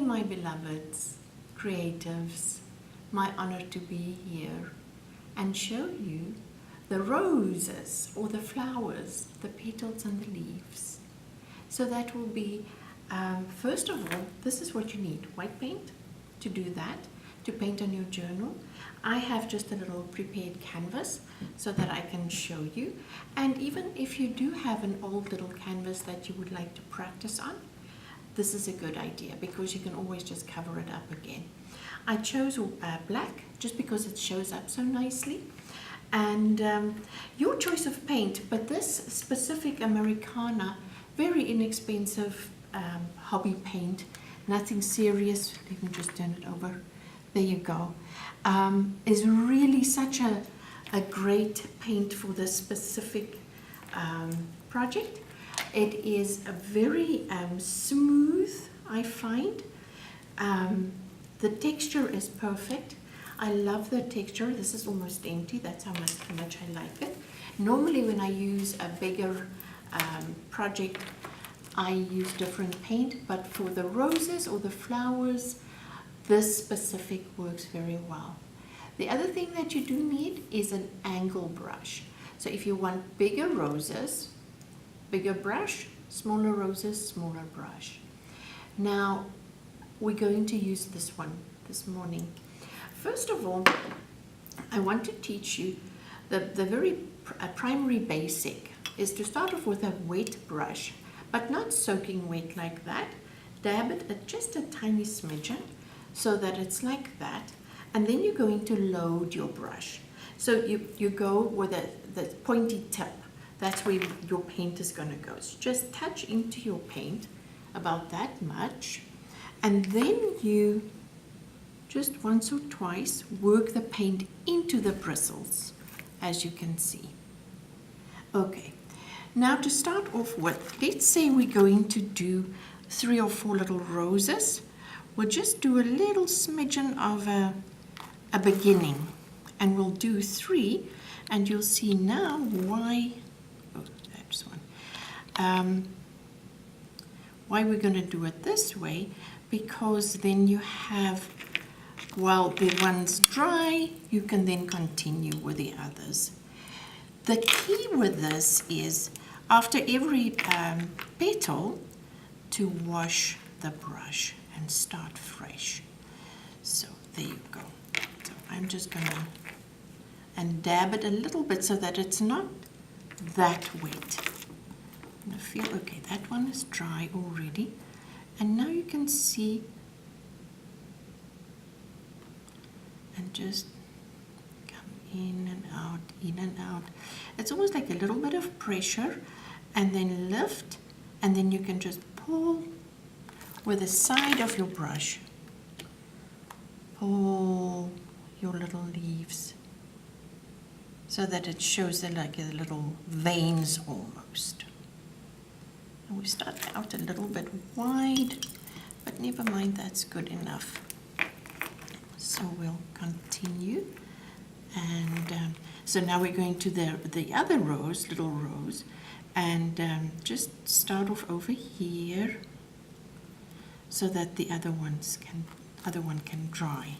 my beloveds, creatives, my honor to be here and show you the roses or the flowers, the petals and the leaves. So that will be, first of all, this is what you need, white paint to do that, to paint on your journal. I have just a little prepared canvas so that I can show you. And even if you do have an old little canvas that you would like to practice on, this is a good idea because you can always just cover it up again. I chose black just because it shows up so nicely. And your choice of paint, but this specific Americana, very inexpensive hobby paint, nothing serious. Let me just turn it over. There you go. Is really such a great paint for this specific project. It is a very smooth, I find. The texture is perfect. I love the texture. This is almost empty. That's how much I like it. Normally when I use a bigger project, I use different paint, but for the roses or the flowers, this specific works very well. The other thing that you do need is an angle brush. So if you want bigger roses, bigger brush, smaller roses, smaller brush. Now, we're going to use this one this morning. First of all, I want to teach you the very primary basic is to start off with a wet brush, but not soaking wet like that. Dab it at just a tiny smidgen so that it's like that. And then you're going to load your brush. So you go with the pointy tip. That's where your paint is going to go. So just touch into your paint about that much. And then you just once or twice work the paint into the bristles, as you can see. Okay, now to start off with, let's say we're going to do 3 or 4 little roses. We'll just do a little smidgen of a beginning, and we'll do 3, and you'll see now why, oh, that's one, why we're going to do it this way, because then you have, while the one's dry, you can then continue with the others. The key with this is, after every petal, to wash the brush and start fresh. So there you go. So I'm just gonna and dab it a little bit so that it's not that wet. And I feel okay, that one is dry already. And now you can see and just come in and out, in and out. It's almost like a little bit of pressure, and then lift, and then you can just pull with the side of your brush. Pull your little leaves so that it shows like a little veins almost. And we start out a little bit wide, but never mind, that's good enough. So we'll continue, and so now we're going to the other rows, little rows, and just start off over here so that the other one can dry.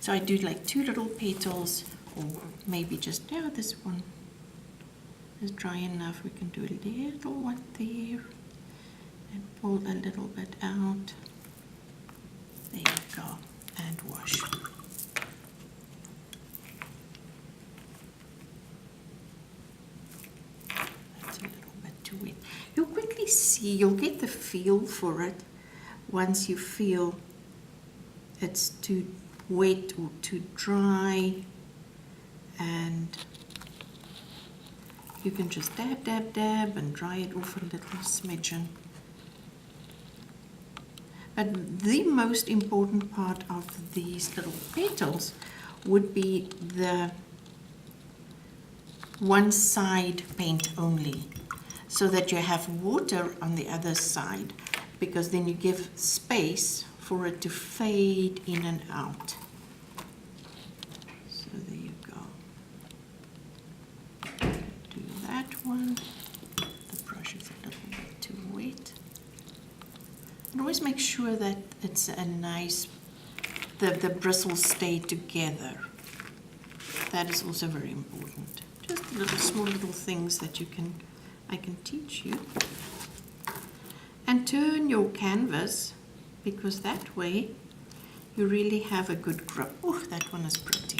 So I do like 2 little petals, or maybe just, yeah, this one is dry enough. We can do a little one there and pull a little bit out. There you go, and wash. That's a little bit too wet. You'll quickly see, you'll get the feel for it once you feel it's too wet or too dry, and you can just dab, dab, dab and dry it off a little smidgen. But the most important part of these little petals would be the one side paint only, so that you have water on the other side, because then you give space for it to fade in and out. So there you go. Do that one. The brush is a little bit too wet. You can always always make sure that it's a nice, the bristles stay together. That is also very important. Just little small little things that I can teach you. And turn your canvas, because that way you really have a good grip. Oh, that one is pretty.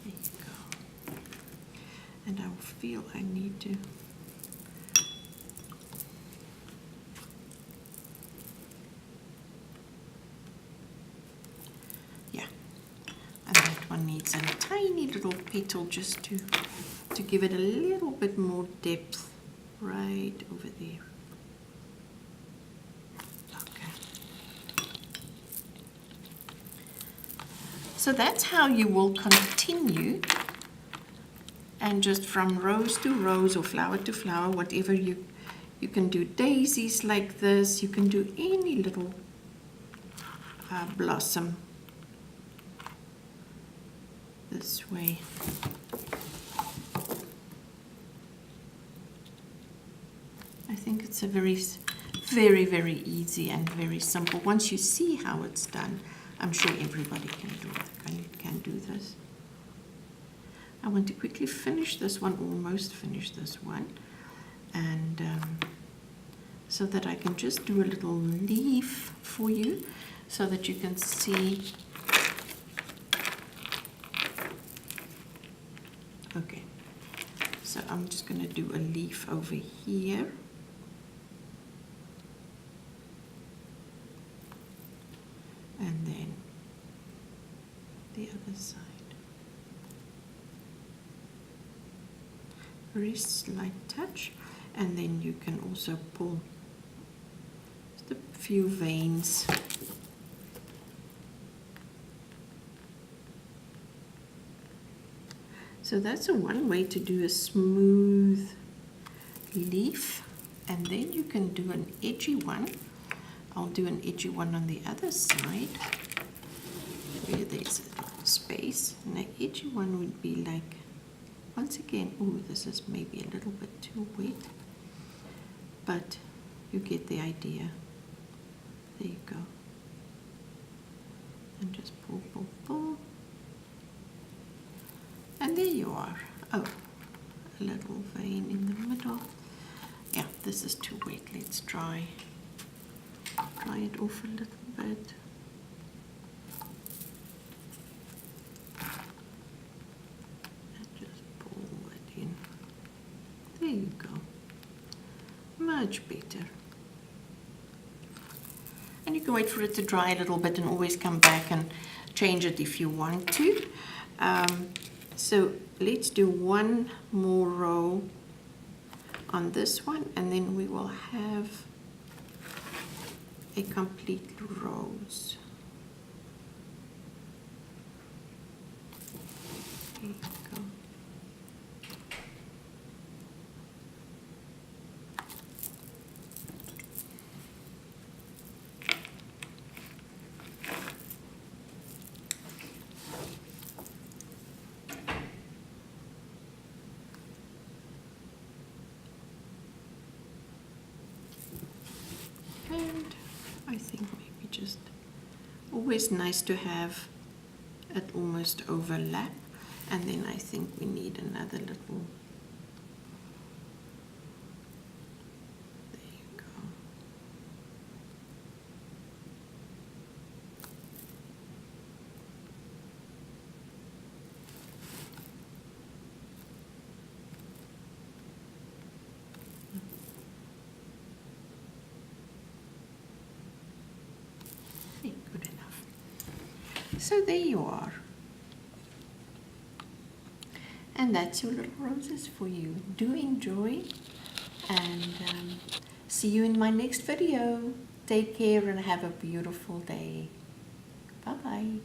There you go. And I feel I need to needs a tiny little petal just to give it a little bit more depth right over there. Okay. So that's how you will continue, and just from rose to rose or flower to flower, whatever you can do daisies like this, you can do any little blossom this way. I think it's a very, very easy and very simple. Once you see how it's done, I'm sure everybody can do it. Can do this. I want to quickly finish this one, almost finish this one, and so that I can just do a little leaf for you, so that you can see. Okay, so I'm just going to do a leaf over here. And then the other side. Very slight touch, and then you can also pull just a few veins. So that's one way to do a smooth leaf, and then you can do an edgy one. I'll do an edgy one on the other side where there's a space, and the edgy one would be like, once again, oh, this is maybe a little bit too wet, but you get the idea. There you go. And just pull, pull, pull. And there you are. Oh, a little vein in the middle. Yeah, this is too wet. Let's dry it off a little bit. And just pull it in. There you go. Much better. And you can wait for it to dry a little bit and always come back and change it if you want to. So let's do one more row on this one, and then we will have a complete rose. There you go. And I think maybe just always nice to have it almost overlap, and then I think we need another little, there you go. Good enough. So there you are. And that's your little roses for you. Do enjoy, and see you in my next video. Take care and have a beautiful day. Bye-bye.